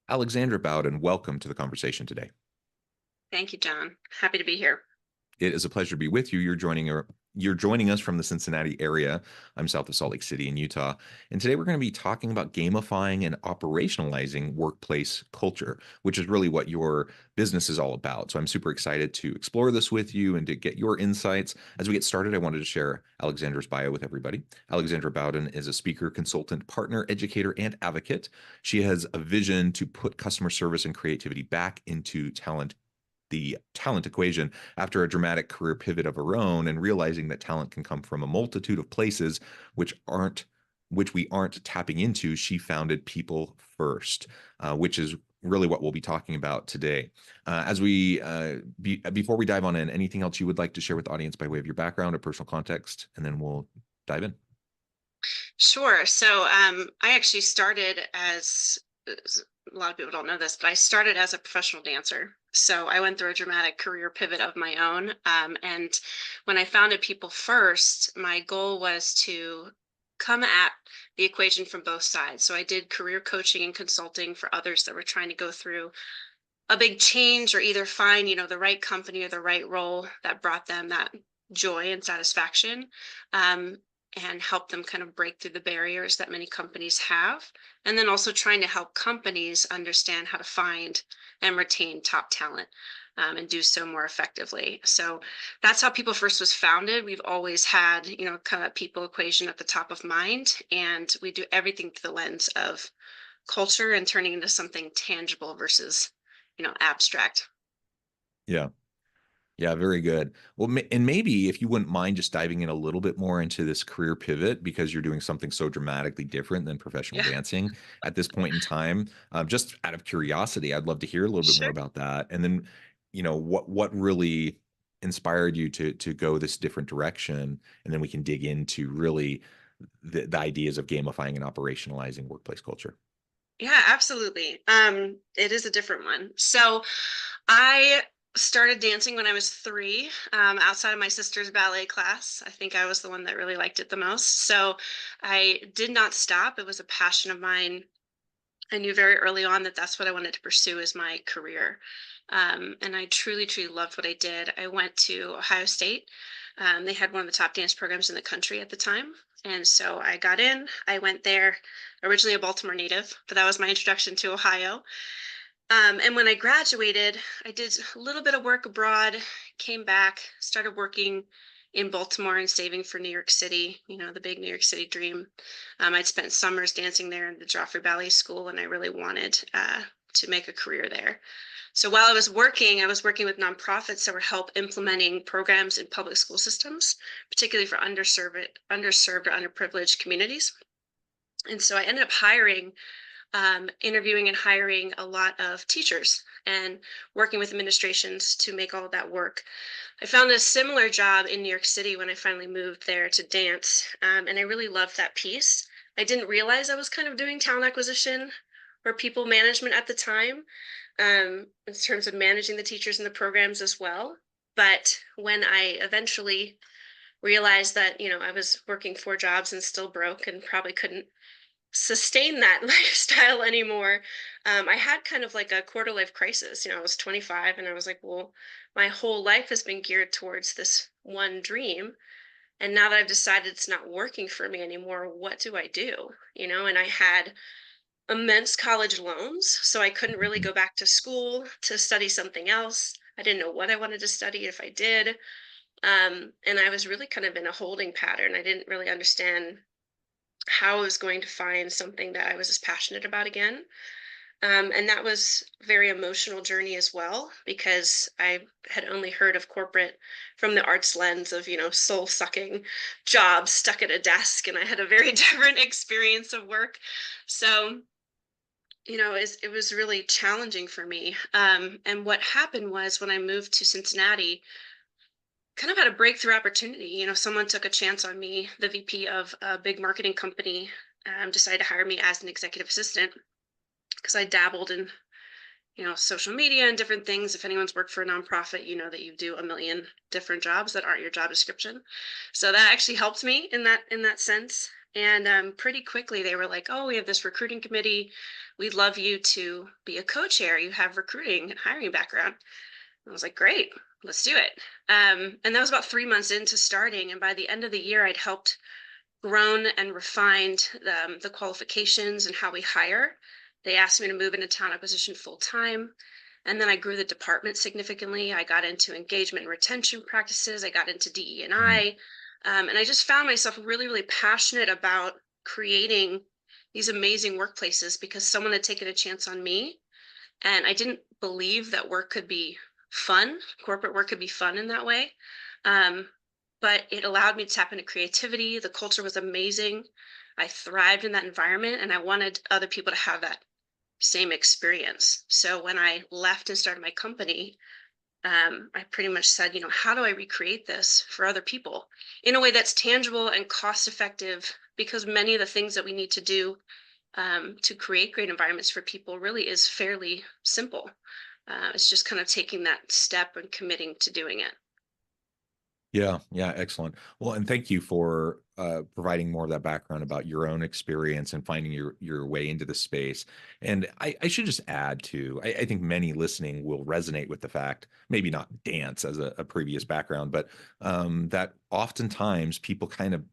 Alexandra Bowden, welcome to the conversation today. Thank you, John. Happy to be here. It is a pleasure to be with you. You're joining us from the Cincinnati area. I'm south of Salt Lake City in Utah. And today we're going to be talking about gamifying and operationalizing workplace culture, which is really what your business is all about. So I'm super excited to explore this with you and to get your insights. As we get started, I wanted to share Alexandra's bio with everybody. Alexandra Bowden is a speaker, consultant, partner, educator, and advocate. She has a vision to put customer service and creativity back into the talent equation after a dramatic career pivot of her own and realizing that talent can come from a multitude of places which we aren't tapping into. She founded People First, which is really what we'll be talking about today. Before we dive on in, anything else you would like to share with the audience by way of your background or personal context, and then we'll dive in. Sure. I actually started as a lot of people don't know this, but I started as a professional dancer. So I went through a dramatic career pivot of my own. And when I founded People First, my goal was to come at the equation from both sides. So I did career coaching and consulting for others that were trying to go through a big change or either find, the right company or the right role that brought them that joy and satisfaction. And help them kind of break through the barriers that many companies have. And then also trying to help companies understand how to find and retain top talent and do so more effectively. So that's how People First was founded. We've always had, kind of people equation at the top of mind. And we do everything through the lens of culture and turning into something tangible versus, abstract. Yeah. Yeah, very good. Well, and maybe if you wouldn't mind just diving in a little bit more into this career pivot because you're doing something so dramatically different than professional Yeah, dancing at this point in time. Just out of curiosity, I'd love to hear a little bit more sure. about that. And then, what really inspired you to go this different direction, and then we can dig into really the ideas of gamifying and operationalizing workplace culture. Yeah, absolutely. It is a different one. So I started dancing when I was 3, outside of my sister's ballet class. I think I was the one that really liked it the most. So I did not stop. It was a passion of mine. I knew very early on that that's what I wanted to pursue as my career. And I truly, truly loved what I did. I went to Ohio State. They had one of the top dance programs in the country at the time. And so I got in, I went there, originally a Baltimore native, but that was my introduction to Ohio. And when I graduated, I did a little bit of work abroad, came back, started working in Baltimore and saving for New York City, the big New York City dream. I'd spent summers dancing there in the Joffrey Ballet School, and I really wanted to make a career there. So while I was working with nonprofits that were help implementing programs in public school systems, particularly for underserved or underprivileged communities. And so I ended up interviewing and hiring a lot of teachers and working with administrations to make all of that work. I found a similar job in New York City when I finally moved there to dance, and I really loved that piece. I didn't realize I was kind of doing talent acquisition or people management at the time, in terms of managing the teachers and the programs as well. But when I eventually realized that, I was working 4 jobs and still broke and probably couldn't sustain that lifestyle anymore. I had kind of like a quarter life crisis. I was 25 and I was like, well, my whole life has been geared towards this one dream. And now that I've decided it's not working for me anymore, what do I do? And I had immense college loans, so I couldn't really Mhm. go back to school to study something else. I didn't know what I wanted to study if I did. And I was really kind of in a holding pattern. I didn't really understand how I was going to find something that I was as passionate about again. And that was a very emotional journey as well, because I had only heard of corporate from the arts lens of, soul sucking jobs stuck at a desk. And I had a very different experience of work. So, it was really challenging for me. And what happened was when I moved to Cincinnati, kind of had a breakthrough opportunity. Someone took a chance on me. The VP of a big marketing company decided to hire me as an executive assistant because I dabbled in, social media and different things. If anyone's worked for a nonprofit, you know that you do a million different jobs that aren't your job description. So that actually helped me in that sense. And pretty quickly they were like, "Oh, we have this recruiting committee. We'd love you to be a co-chair. You have recruiting and hiring background." I was like, "Great, let's do it." And that was about 3 months into starting. And by the end of the year, I'd helped grown and refined the qualifications and how we hire. They asked me to move into talent acquisition full time. And then I grew the department significantly. I got into engagement and retention practices. I got into Mhm. DE&I. And I just found myself really, really passionate about creating these amazing workplaces because someone had taken a chance on me. And I didn't believe that work could be fun, corporate work could be fun in that way. Um, but it allowed me to tap into creativity. The culture was amazing. I thrived in that environment and I wanted other people to have that same experience. So when I left and started my company, I pretty much said, how do I recreate this for other people in a way that's tangible and cost effective? Because many of the things that we need to do to create great environments for people really is fairly simple. It's just kind of taking that step and committing to doing it. Yeah, yeah, excellent. Well, and thank you for providing more of that background about your own experience and finding your way into the space. And I should just add too, I think many listening will resonate with the fact, maybe not dance as a previous background, but that oftentimes people kind of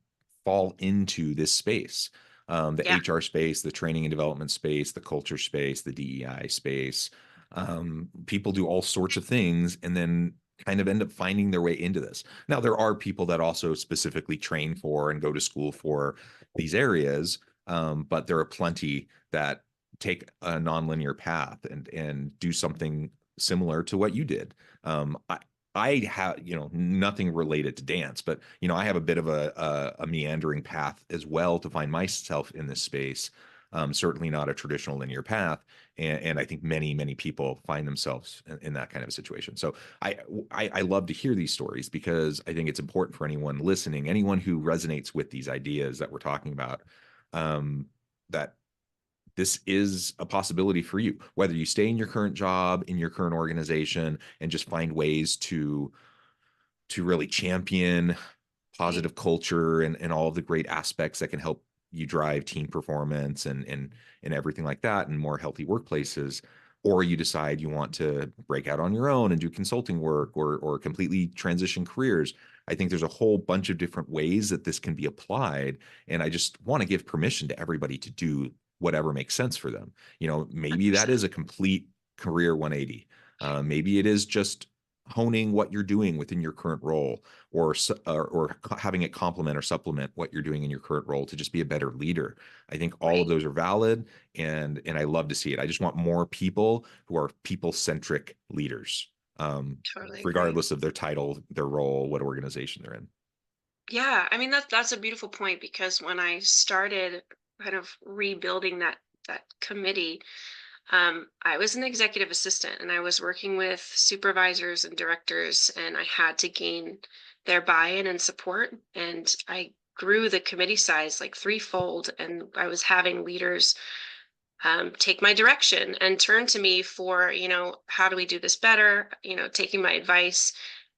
fall into this space, the Yeah, HR space, the training and development space, the culture space, the DEI space. People do all sorts of things and then kind of end up finding their way into this. Now, there are people that also specifically train for and go to school for these areas, but there are plenty that take a nonlinear path and do something similar to what you did. I have, nothing related to dance, but I have a bit of a meandering path as well to find myself in this space. Certainly not a traditional linear path, and I think many people find themselves in that kind of a situation. So I, I love to hear these stories because I think it's important for anyone listening, anyone who resonates with these ideas that we're talking about, that this is a possibility for you, whether you stay in your current job, in your current organization, and just find ways to really champion right, positive culture and all of the great aspects that can help you drive team performance and everything like that and more healthy workplaces, or you decide you want to break out on your own and do consulting work or completely transition careers. I think there's a whole bunch of different ways that this can be applied, and I just want to give permission to everybody to do whatever makes sense for them. Maybe that 100%. is a complete career 180. Maybe it is just honing what you're doing within your current role, or having it complement or supplement what you're doing in your current role to just be a better leader. I think all of Right. those are valid, and I love to see it. I just want more people who are people-centric leaders, Totally agree. regardless of their title, their role, what organization they're in. Yeah, I mean that's a beautiful point because when I started kind of rebuilding that committee, I was an executive assistant and I was working with supervisors and directors, and I had to gain their buy-in and support. And I grew the committee size like threefold, and I was having leaders take my direction and turn to me for, how do we do this better? Taking my advice.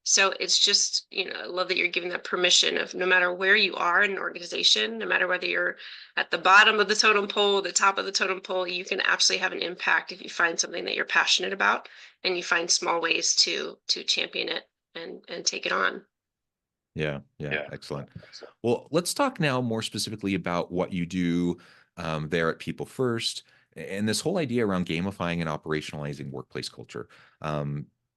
So it's just, I love that you're giving that permission of no matter where you are in an organization, no matter whether you're at the bottom of the totem pole, the top of the totem pole, you can absolutely have an impact if you find something that you're passionate about and you find small ways to champion it and take it on. Yeah, yeah, Yeah. excellent. Well, let's talk now more specifically about what you do there at People First and this whole idea around gamifying and operationalizing workplace culture.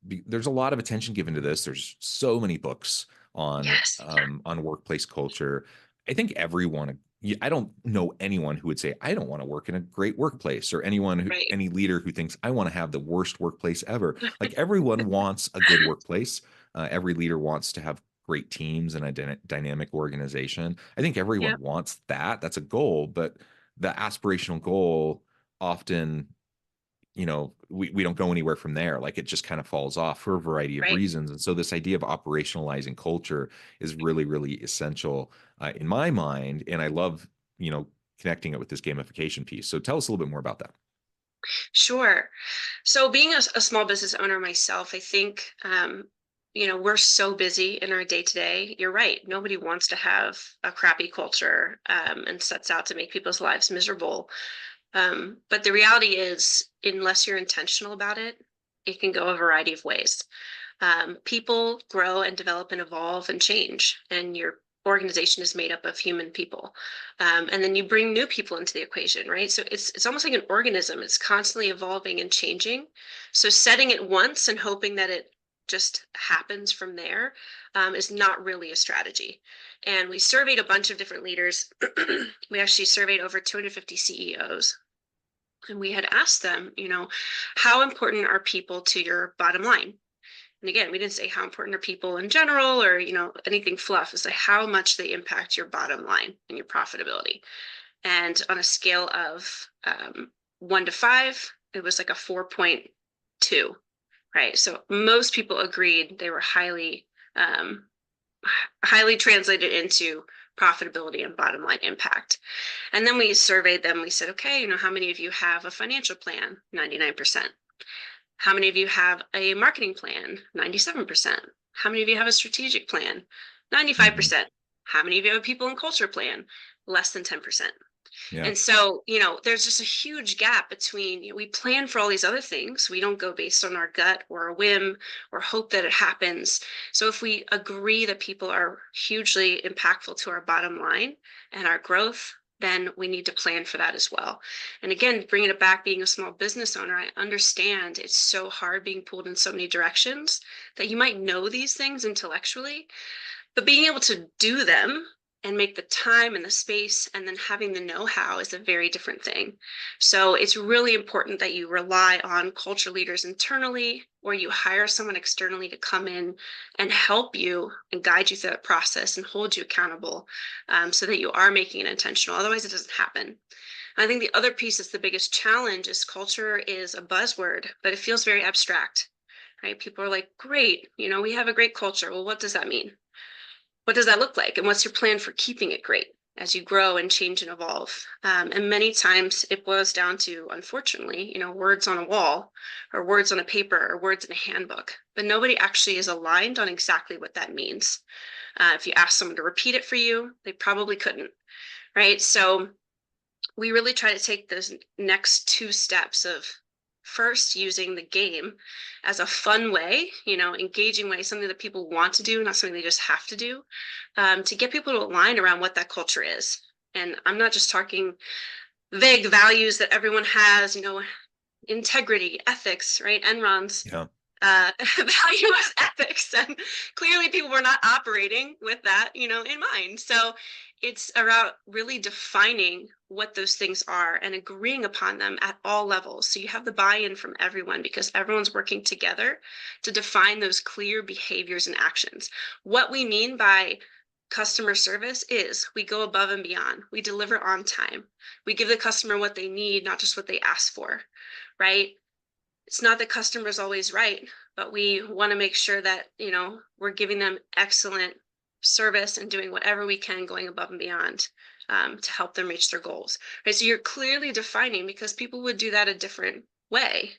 There's a lot of attention given to this. There's so many books Yes. on workplace culture. I think everyone. I don't know anyone who would say I don't want to work in a great workplace, or Right. any leader who thinks I want to have the worst workplace ever. Like everyone wants a good workplace. Every leader wants to have great teams and a dynamic organization. I think everyone Yep. wants that. That's a goal, but the aspirational goal often, we don't go anywhere from there. Like it just kind of falls off for a variety of Right. reasons. And so this idea of operationalizing culture is really, really essential in my mind. And I love, connecting it with this gamification piece. So tell us a little bit more about that. Sure. So being a small business owner myself, I think we're so busy in our day to day. You're right. Nobody wants to have a crappy culture, and sets out to make people's lives miserable. But the reality is, unless you're intentional about it, it can go a variety of ways. People grow and develop and evolve and change, and your organization is made up of human people. And then you bring new people into the equation, right? So it's almost like an organism. It's constantly evolving and changing. So setting it once and hoping that it just happens from there, is not really a strategy. And we surveyed a bunch of different leaders. We actually surveyed over 250 CEOs. And we had asked them, how important are people to your bottom line? And again, we didn't say how important are people in general or, anything fluff. It's like how much they impact your bottom line and your profitability. And on a scale of 1 to 5, it was like a 4.2, right? So most people agreed they were highly translated into profitability and bottom line impact. And then we surveyed them. We said, okay, how many of you have a financial plan? 99%. How many of you have a marketing plan? 97%. How many of you have a strategic plan? 95%. How many of you have a people and culture plan? Less than 10%. Yeah. And so, there's just a huge gap between, we plan for all these other things. We don't go based on our gut or a whim or hope that it happens. So if we agree that people are hugely impactful to our bottom line and our growth, then we need to plan for that as well. And again, bringing it back, being a small business owner, I understand it's so hard being pulled in so many directions that you might know these things intellectually, but being able to do them and make the time and the space and then having the know-how is a very different thing. So it's really important that you rely on culture leaders internally, or you hire someone externally to come in and help you and guide you through that process and hold you accountable, so that you are making it intentional. Otherwise, it doesn't happen. I think the other piece that's the biggest challenge is culture is a buzzword, but it feels very abstract, right? People are like, great, we have a great culture. Well, what does that mean? What does that look like? And what's your plan for keeping it great as you grow and change and evolve? And many times it boils down to, unfortunately, words on a wall or words on a paper or words in a handbook, but nobody actually is aligned on exactly what that means. If you ask someone to repeat it for you, they probably couldn't, right? So we really try to take those next 2 steps of first using the game as a fun way, engaging way, something that people want to do, not something they just have to do, to get people to align around what that culture is. And I'm not just talking vague values that everyone has, integrity, ethics, right? Enron's Yeah. value was ethics, and clearly people were not operating with that, in mind. So it's about really defining what those things are and agreeing upon them at all levels. So you have the buy-in from everyone because everyone's working together to define those clear behaviors and actions. What we mean by customer service is we go above and beyond. We deliver on time. We give the customer what they need, not just what they ask for, right? It's not that customer's always right, but we want to make sure that, we're giving them excellent service and doing whatever we can going above and beyond, to help them reach their goals. Right. So you're clearly defining, because people would do that a different way.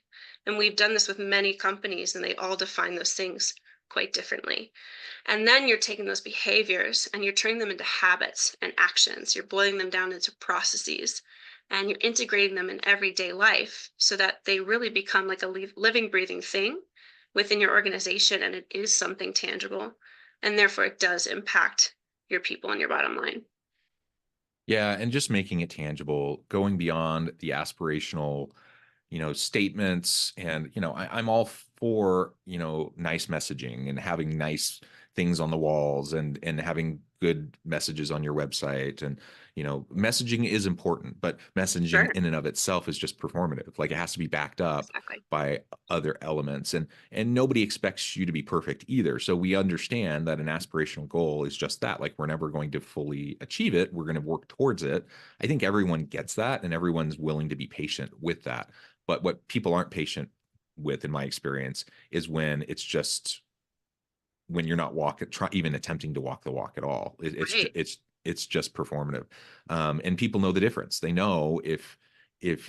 And we've done this with many companies and they all define those things quite differently. And then you're taking those behaviors and you're turning them into habits and actions. You're boiling them down into processes and you're integrating them in everyday life so that they really become like a living, breathing thing within your organization. And it is something tangible. And therefore, it does impact your people and your bottom line. Yeah. And just making it tangible, going beyond the aspirational, statements. And, I'm all for, nice messaging and having nice things on the walls and having good messages on your website. And, messaging is important, but messaging Sure. in and of itself is just performative. Like it has to be backed up Exactly. by other elements. And nobody expects you to be perfect either. So we understand that an aspirational goal is just that. Like we're never going to fully achieve it. We're going to work towards it. I think everyone gets that and everyone's willing to be patient with that. But what people aren't patient with, in my experience, is when it's just when you're not even attempting to walk the walk at all. Right. It's just performative, and people know the difference. They know if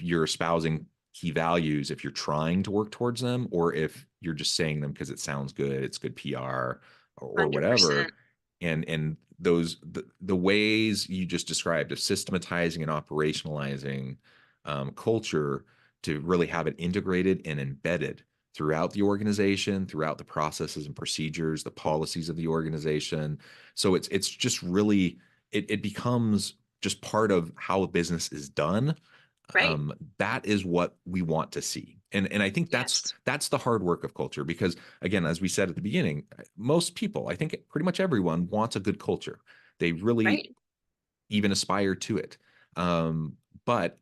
you're espousing key values if you're trying to work towards them, or if you're just saying them because it sounds good, it's good PR or whatever. 100%. And those the ways you just described of systematizing and operationalizing culture to really have it integrated and embedded throughout the organization, throughout the processes and procedures, the policies of the organization. So it's just really it becomes just part of how a business is done. Right. That is what we want to see. And I think Yes. that's the hard work of culture, because again, as we said at the beginning, most people, I think pretty much everyone wants a good culture. They really Right. even aspire to it. But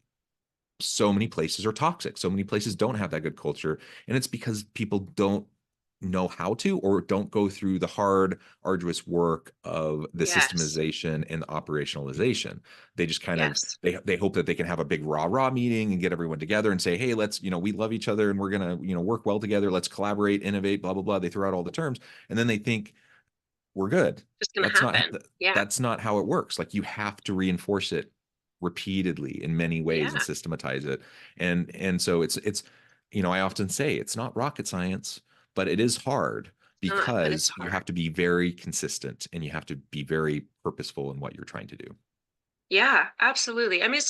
so many places are toxic. So many places don't have that good culture. And it's because people don't know how to, or don't go through the hard, arduous work of the Yes. systemization and the operationalization. They just kind of Yes. they hope that they can have a big rah-rah meeting and get everyone together and say, hey, let's, we love each other and we're gonna, work well together. Let's collaborate, innovate, blah, blah, blah. They throw out all the terms, and then they think we're good. Just going to That's not happen. Yeah. that's not how it works. Like, you have to reinforce it repeatedly in many ways and Yeah. systematize it. And so it's I often say it's not rocket science, but it is hard It's not, but it's because you hard. have to be very consistent and you have to be very purposeful in what you're trying to do. Yeah, absolutely. I mean, it's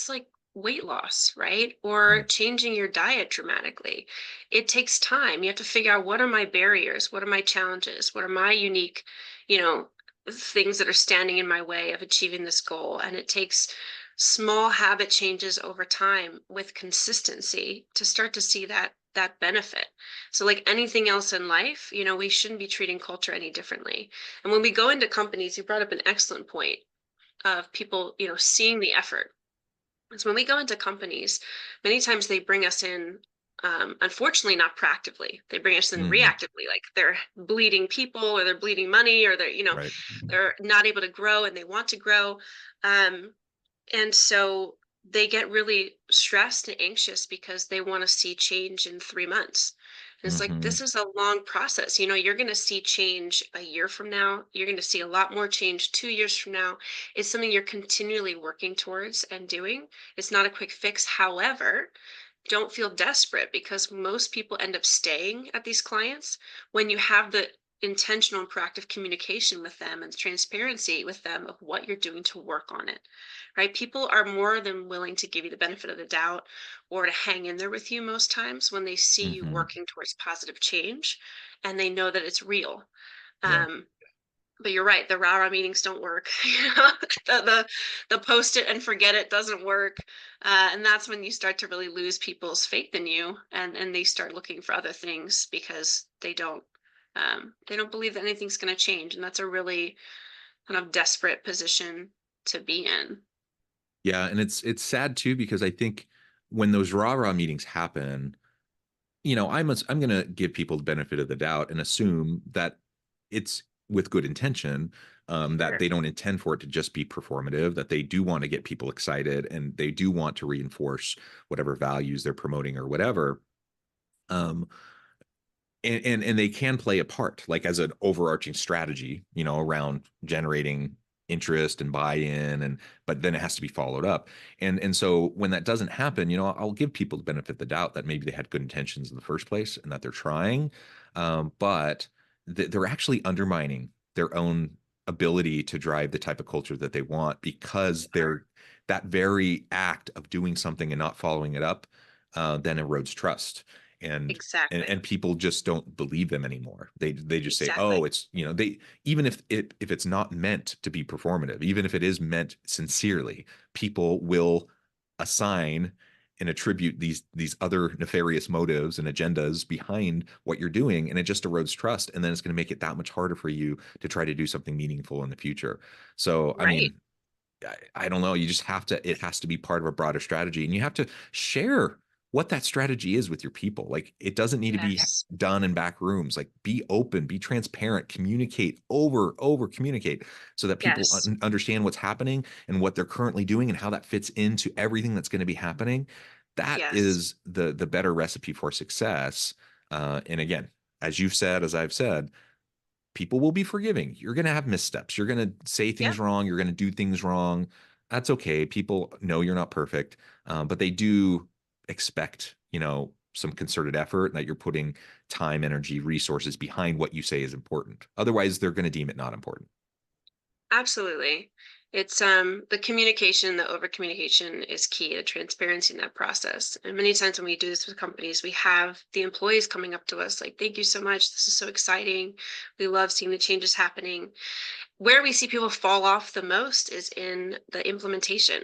like weight loss, right? Or Mhm. changing your diet dramatically. It takes time. You have to figure out, what are my barriers? What are my challenges? What are my unique, you know, things that are standing in my way of achieving this goal? And it takes small habit changes over time with consistency to start to see that benefit. So like anything else in life, we shouldn't be treating culture any differently. And when we go into companies, you brought up an excellent point of people, seeing the effort. Because when we go into companies, many times they bring us in, unfortunately, not proactively. They bring us in Mhm. reactively, like they're bleeding people or they're bleeding money or they're, Right. they're not able to grow and they want to grow. Um, and so they get really stressed and anxious because they want to see change in 3 months. And it's like, Mhm. this is a long process. You're going to see change a year from now. You're going to see a lot more change 2 years from now. It's something you're continually working towards and doing. It's not a quick fix. However, don't feel desperate, because most people end up staying at these clients when you have the intentional and proactive communication with them and transparency with them of what you're doing to work on it, right? People are more than willing to give you the benefit of the doubt or to hang in there with you most times when they see you Mhm. working towards positive change and they know that it's real. Yeah. Um, but you're right, the rah-rah meetings don't work. The post it and forget it doesn't work. And that's when you start to really lose people's faith in you, and they start looking for other things because they don't believe that anything's going to change. And that's a really kind of desperate position to be in. Yeah, and it's sad too, because I think when those rah-rah meetings happen, I'm going to give people the benefit of the doubt and assume that it's with good intention, that Sure. they don't intend for it to just be performative, that they do want to get people excited and they do want to reinforce whatever values they're promoting or whatever. Um, and they can play a part, like as an overarching strategy, around generating interest and buy-in, and but then it has to be followed up. And so when that doesn't happen, I'll give people the benefit of the doubt that maybe they had good intentions in the first place and that they're trying, but they're actually undermining their own ability to drive the type of culture that they want, because they're that very act of doing something and not following it up then erodes trust. And Exactly. people just don't believe them anymore. They just say, Exactly. oh, it's, they, even if it's not meant to be performative, even if it is meant sincerely, people will assign and attribute these other nefarious motives and agendas behind what you're doing, and it just erodes trust, and then it's going to make it that much harder for you to try to do something meaningful in the future. So I Right. mean, I don't know. You just have to, it has to be part of a broader strategy, and you have to share what that strategy is with your people. Like, it doesn't need to be Yes. done in back rooms. Like, be open, be transparent, communicate, over communicate, so that people Yes. understand what's happening and what they're currently doing and how that fits into everything that's going to be happening. That Yes. is the better recipe for success. And again, as you've said, as I've said, people will be forgiving. You're going to have missteps. You're going to say Yeah. things wrong. You're going to do things wrong. That's okay. People know you're not perfect, but they do expect, some concerted effort, and that you're putting time, energy, resources behind what you say is important. Otherwise, they're going to deem it not important. Absolutely. It's the communication, the over communication is key to transparency in that process. And many times when we do this with companies, we have the employees coming up to us like, thank you so much. This is so exciting. We love seeing the changes happening. Where we see people fall off the most is in the implementation.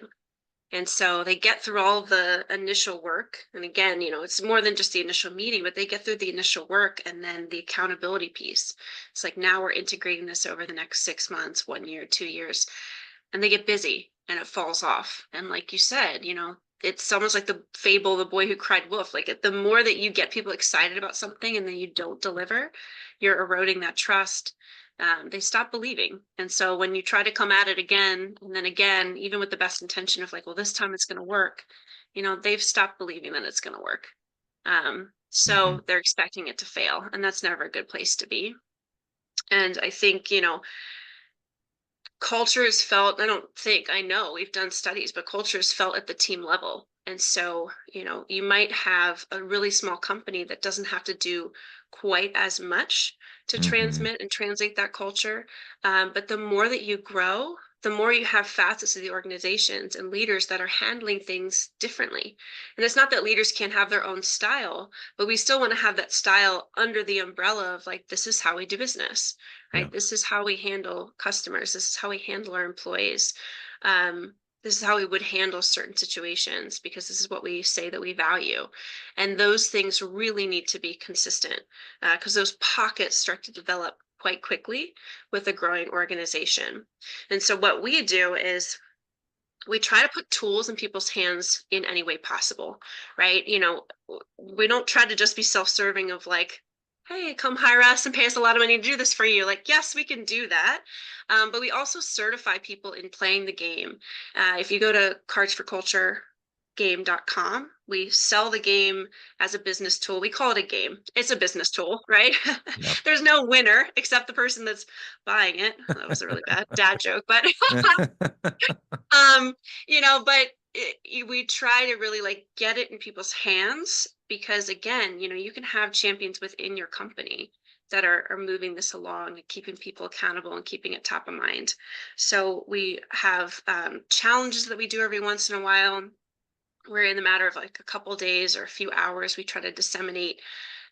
And so they get through all the initial work. And again, it's more than just the initial meeting, but they get through the initial work and then the accountability piece. It's like now we're integrating this over the next 6 months, 1 year, 2 years, and they get busy and it falls off. And like you said, it's almost like the fable, the boy who cried wolf. Like the more that you get people excited about something and then you don't deliver, you're eroding that trust. They stop believing. And so when you try to come at it again and then again, even with the best intention of like, well, this time it's going to work, they've stopped believing that it's going to work. Mm-hmm. So they're expecting it to fail, and that's never a good place to be. And I think, culture is felt, I know we've done studies, but culture is felt at the team level. And so, you might have a really small company that doesn't have to do quite as much to Mm-hmm. transmit and translate that culture. But the more that you grow, the more you have facets of the organizations and leaders that are handling things differently. And it's not that leaders can't have their own style, but we still want to have that style under the umbrella of like, this is how we do business, Yeah, right? This is how we handle customers. This is how we handle our employees. Um, this is how we would handle certain situations because this is what we say that we value. And those things really need to be consistent because those pockets start to develop quite quickly with a growing organization. And so what we do is we try to put tools in people's hands in any way possible, right? We don't try to just be self-serving of like, hey, come hire us and pay us a lot of money to do this for you. Like, yes, we can do that. But we also certify people in playing the game. If you go to cardsforculturegame.com, we sell the game as a business tool. We call it a game. It's a business tool, right? yeah. There's no winner except the person that's buying it. That was a really bad dad joke, but um but we try to really like get it in people's hands because again, you can have champions within your company that are moving this along and keeping people accountable and keeping it top of mind. So we have challenges that we do every once in a while where in the matter of like a couple days or a few hours we try to disseminate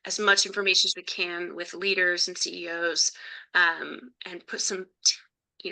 as much information as we can with leaders and CEOs, and put some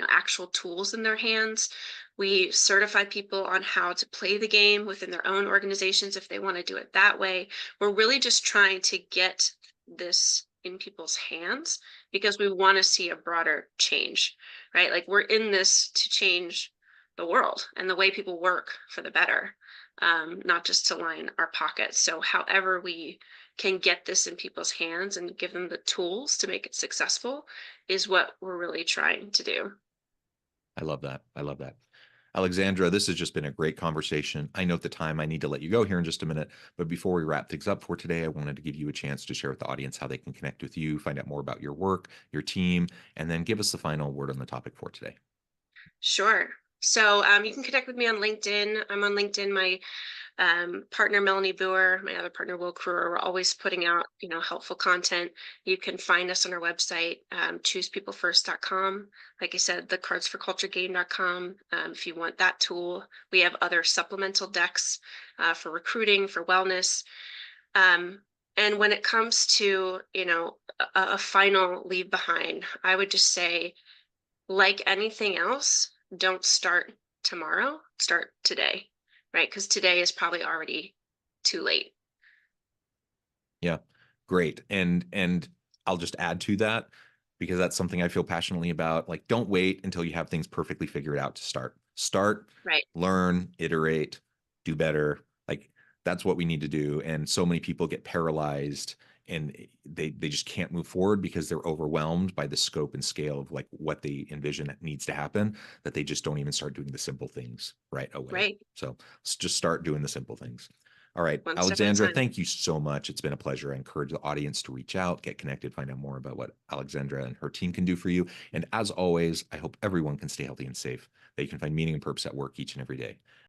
actual tools in their hands. We certify people on how to play the game within their own organizations if they want to do it that way. We're really just trying to get this in people's hands because we want to see a broader change, right? Like we're in this to change the world and the way people work for the better, not just to line our pockets. So however we can get this in people's hands and give them the tools to make it successful is what we're really trying to do. I love that. I love that. Alexandra, this has just been a great conversation. I know at the time I need to let you go here in just a minute, but before we wrap things up for today, I wanted to give you a chance to share with the audience how they can connect with you, find out more about your work, your team, and then give us the final word on the topic for today. Sure. So you can connect with me on LinkedIn. I'm on LinkedIn. My partner Melanie Boer, my other partner Will Kruer, we're always putting out helpful content. You can find us on our website, choosepeoplefirst.com. Like I said, the cardsforculturegame.com. If you want that tool, we have other supplemental decks for recruiting, for wellness. And when it comes to a final leave behind, I would just say, like anything else, don't start tomorrow, start today, right? Because today is probably already too late. Yeah, great. And I'll just add to that because that's something I feel passionately about. Like, don't wait until you have things perfectly figured out to start. Start, Right, learn, iterate, do better. Like that's what we need to do. And so many people get paralyzed and they just can't move forward because they're overwhelmed by the scope and scale of like what they envision that needs to happen, that they just don't even start doing the simple things right away. right. So let's just start doing the simple things. All right, One step at a Alexandra, time. thank you so much. It's been a pleasure. I encourage the audience to reach out, get connected, find out more about what Alexandra and her team can do for you. And as always, I hope everyone can stay healthy and safe, that you can find meaning and purpose at work each and every day.